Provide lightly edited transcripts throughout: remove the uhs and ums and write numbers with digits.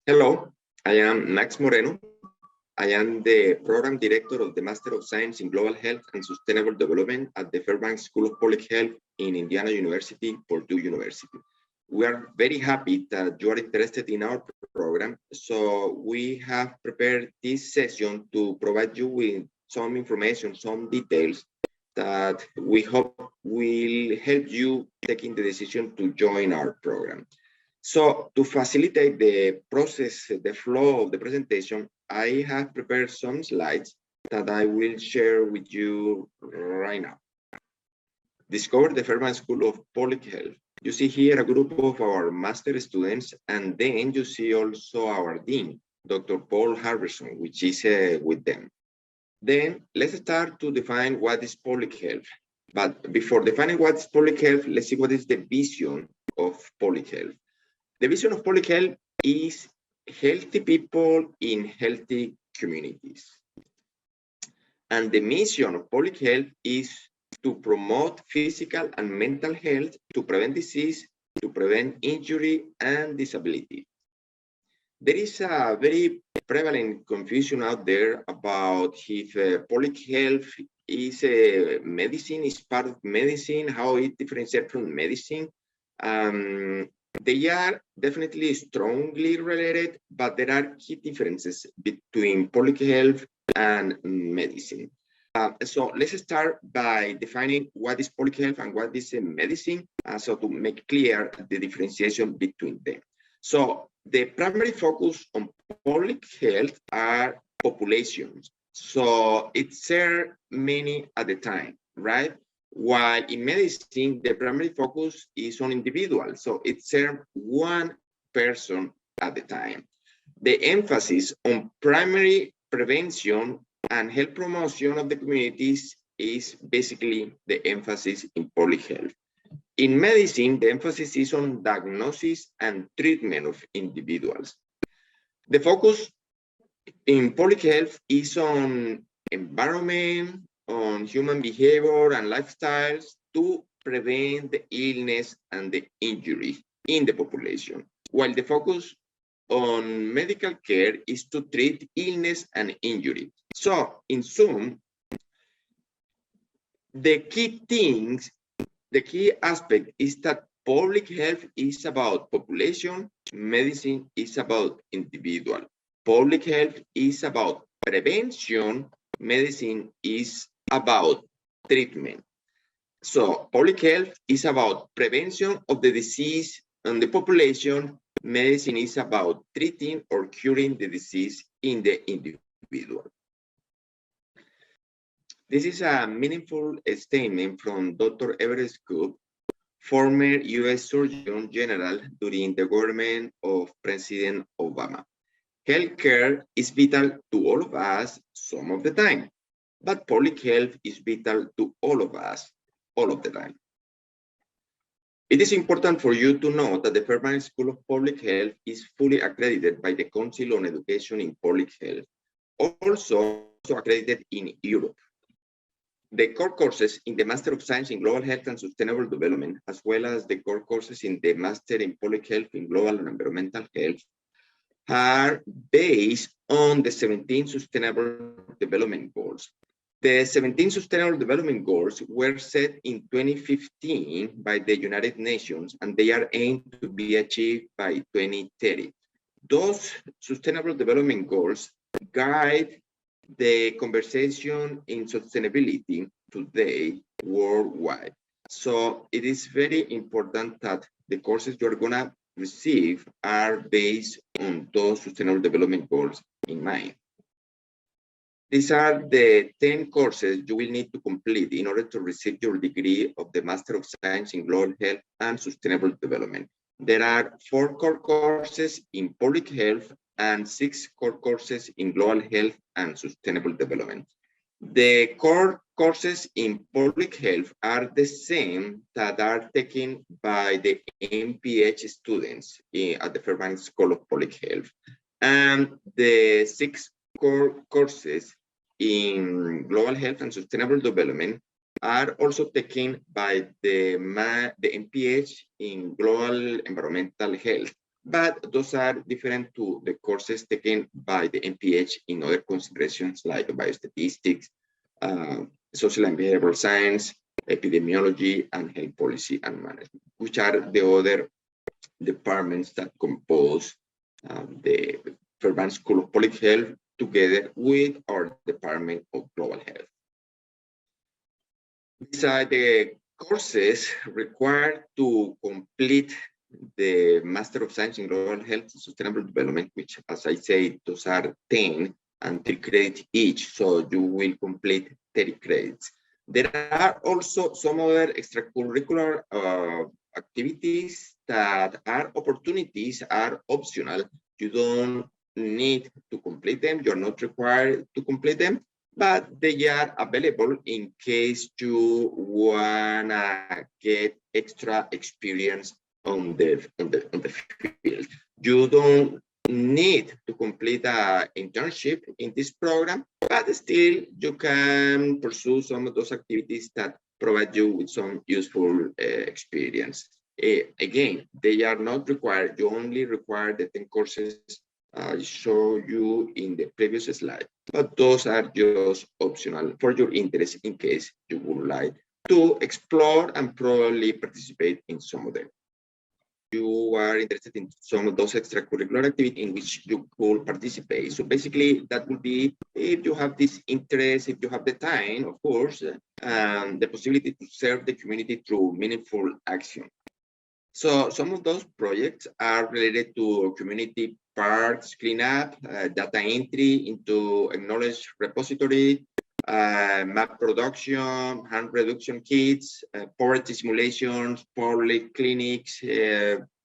Hello, I am Max Moreno. I am the Program Director of the Master of Science in Global Health and Sustainable Development at the Fairbanks School of Public Health in Indiana University, Purdue University. We are very happy that you are interested in our program. So we have prepared this session to provide you with some information, some details that we hope will help you taking the decision to join our program. So to facilitate the process, the flow of the presentation, I have prepared some slides that I will share with you right now. Discover the Fairbanks School of Public Health. You see here a group of our master students, and then you see also our dean, Dr. Paul Harrison, which is with them. Then let's start to define what is public health. But before defining what is public health, let's see what is the vision of public health. The vision of public health is healthy people in healthy communities. And the mission of public health is to promote physical and mental health, to prevent disease, to prevent injury and disability. There is a very prevalent confusion out there about if public health is medicine, is part of medicine, how it differentiates from medicine. They are definitely strongly related, but there are key differences between public health and medicine. So let's start by defining what is public health and what is medicine, so to make clear the differentiation between them. So the primary focus on public health are populations. So it's many at a time, right? While in medicine, the primary focus is on individuals. So it serves one person at a time. The emphasis on primary prevention and health promotion of the communities is basically the emphasis in public health. In medicine, the emphasis is on diagnosis and treatment of individuals. The focus in public health is on environment, on human behavior and lifestyles to prevent the illness and the injury in the population, while the focus on medical care is to treat illness and injury. So in sum, the key things, the key aspect is that public health is about population, medicine is about individual. Public health is about prevention, medicine is about treatment. So public health is about prevention of the disease in the population. Medicine is about treating or curing the disease in the individual. This is a meaningful statement from Dr. Everett Koop, former U.S. Surgeon General during the government of President Obama. Healthcare is vital to all of us some of the time, but public health is vital to all of us all of the time. It is important for you to know that the Fairbanks School of Public Health is fully accredited by the Council on Education in Public Health, also accredited in Europe. The core courses in the Master of Science in Global Health and Sustainable Development, as well as the core courses in the Master in Public Health in Global and Environmental Health, are based on the 17 Sustainable Development Goals. The 17 Sustainable Development Goals were set in 2015 by the United Nations, and they are aimed to be achieved by 2030. Those Sustainable Development Goals guide the conversation in sustainability today worldwide. So it is very important that the courses you're gonna receive are based on those Sustainable Development Goals in mind. These are the 10 courses you will need to complete in order to receive your degree of the Master of Science in Global Health and Sustainable Development. There are 4 core courses in Public Health and 6 core courses in Global Health and Sustainable Development. The core courses in Public Health are the same that are taken by the MPH students at the Fairbanks School of Public Health. And the 6 core courses in Global Health and Sustainable Development are also taken by the MPH in Global Environmental Health. but those are different to the courses taken by the MPH in other considerations like biostatistics, social and behavioral science, epidemiology, and health policy and management, which are the other departments that compose the Fairbanks School of Public Health together with our Department of Global Health. These are the courses required to complete the Master of Science in Global Health and Sustainable Development, which, as I say, those are 10 and 3 credits each, so you will complete 30 credits. There are also some other extracurricular activities that are opportunities, are optional. You don't need to complete them. You're not required to complete them, but they are available in case you wanna get extra experience on the field. You don't need to complete an internship in this program, but still you can pursue some of those activities that provide you with some useful experience. Again, they are not required. You only require the 10 courses I show you in the previous slide, but those are just optional for your interest in case you would like to explore and probably participate in some of them. You are interested in some of those extracurricular activities in which you could participate. So basically that would be, if you have this interest, if you have the time, of course, the possibility to serve the community through meaningful action. So some of those projects are related to community parks cleanup, data entry into a knowledge repository, map production, harm reduction kits, poverty simulations, public clinics,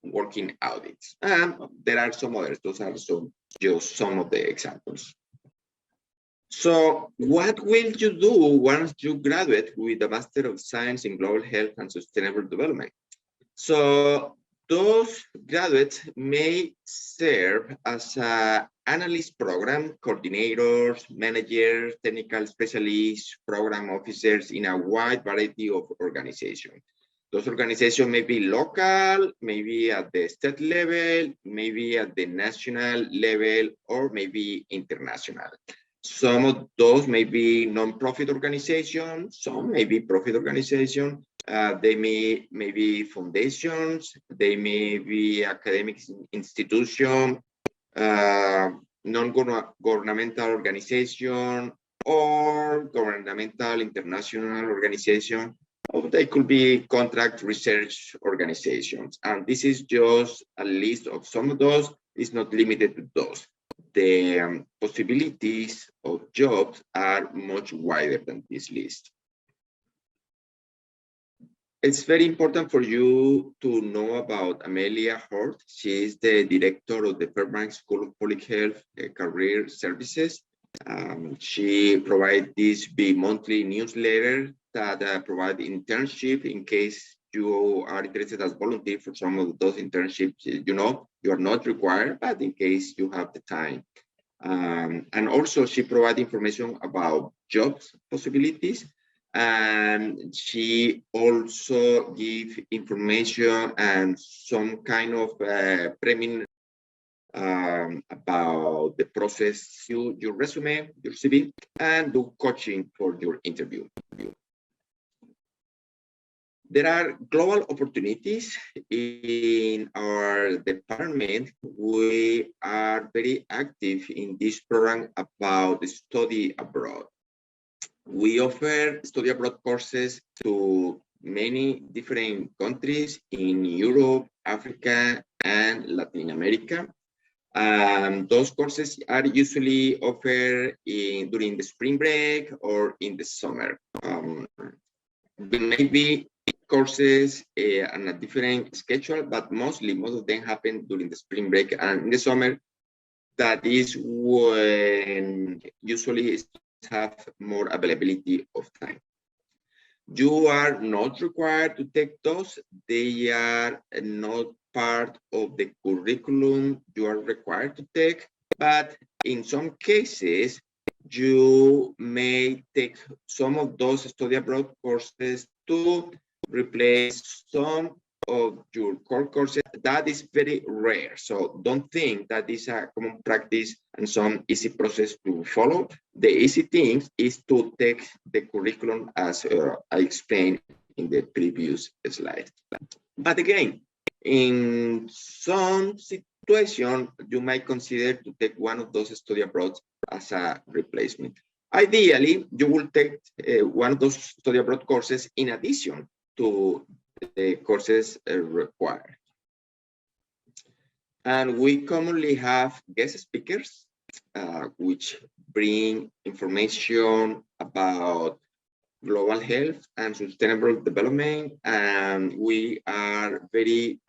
working audits. And there are some others. Those are just some of the examples. So what will you do once you graduate with a Master of Science in Global Health and Sustainable Development? So those graduates may serve as analyst program coordinators, managers, technical specialists, program officers in a wide variety of organizations. Those organizations may be local, maybe at the state level, maybe at the national level, or maybe international. Some of those may be non-profit organizations, some may be profit organizations. They may be foundations, they may be academic institutions, non-governmental organization, or governmental international organization, or they could be contract research organizations. And this is just a list of some of those. It's not limited to those. The possibilities of jobs are much wider than this list. It's very important for you to know about Amelia Hort. She is the director of the Fairbanks School of Public Health Career Services. She provides this bi-monthly newsletter that provide internship in case you are interested as volunteer for some of those internships. You know, you are not required, but in case you have the time. And also she provides information about jobs possibilities. And she also gives information and some kind of preliminary about the process, your resume, your CV, and do coaching for your interview. There are global opportunities in our department. We are very active in this program about study abroad. We offer study abroad courses to many different countries in Europe, Africa, and Latin America. Those courses are usually offered during the spring break or in the summer. There may be courses on a different schedule, but most of them happen during the spring break and in the summer. That is when usually have more availability of time. You are not required to take those. They are not part of the curriculum you are required to take, but in some cases, you may take some of those study abroad courses to replace some of your core courses, that is very rare. So don't think that is a common practice and some easy process to follow. The easy thing is to take the curriculum as I explained in the previous slide. But again, in some situation, you might consider to take one of those study abroad as a replacement. Ideally, you will take one of those study abroad courses in addition to the courses required. And we commonly have guest speakers, which bring information about global health and sustainable development. And we are very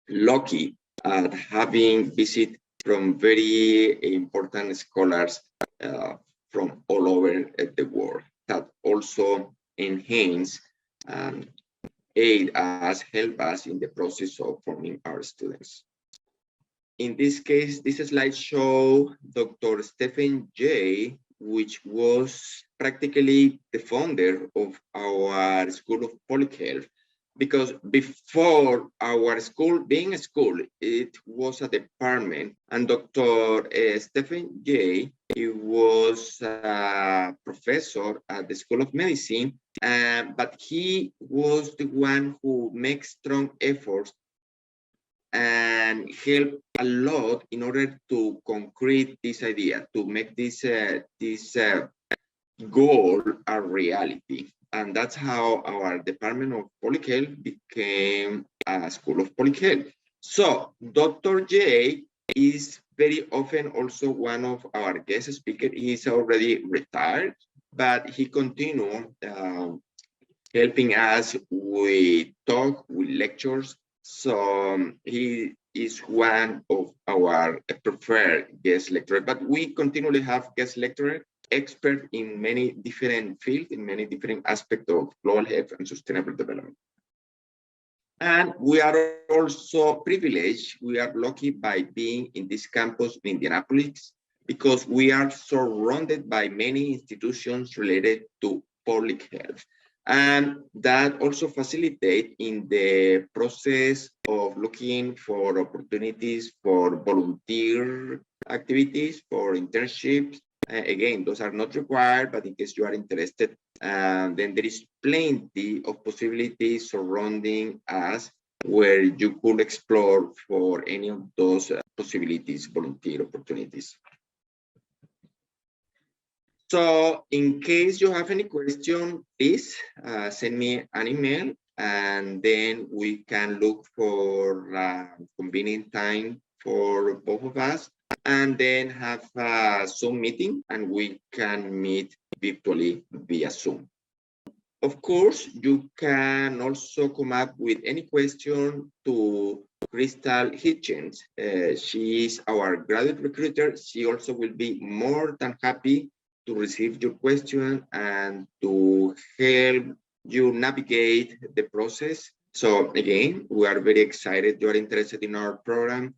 lucky at having visit from very important scholars from all over the world that also enhance and aid us, help us in the process of forming our students. In this case, this slide shows Dr. Stephen Jay, which was practically the founder of our School of Public Health, because before our school being a school, it was a department, and Dr. Stephen Jay, he was a professor at the School of Medicine, but he was the one who makes strong efforts and help a lot in order to concrete this idea, to make this goal a reality. And that's how our Department of Public Health became a School of Public Health. So Dr. J is very often also one of our guest speakers. He's already retired, but he continued helping us with talk, with lectures. So he is one of our preferred guest lecturers, but we continually have guest lecturers, expert in many different fields, in many different aspects of global health and sustainable development. And we are also privileged, we are lucky by being in this campus in Indianapolis, because we are surrounded by many institutions related to public health. And that also facilitates in the process of looking for opportunities for volunteer activities, for internships. Again, those are not required, but in case you are interested, then there is plenty of possibilities surrounding us where you could explore for any of those possibilities, volunteer opportunities. So in case you have any question, please send me an email, and then we can look for a convenient time for both of us, and then have a Zoom meeting, and we can meet virtually via Zoom. Of course, you can also come up with any question to Crystal Hitchens. She is our graduate recruiter. She also will be more than happy to receive your question and to help you navigate the process. So again, we are very excited you are interested in our program,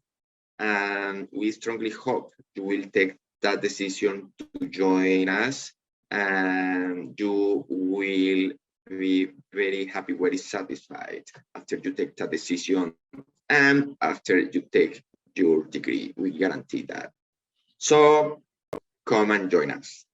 and we strongly hope you will take that decision to join us, and you will be very happy, very satisfied after you take that decision and after you take your degree. We guarantee that. So come and join us.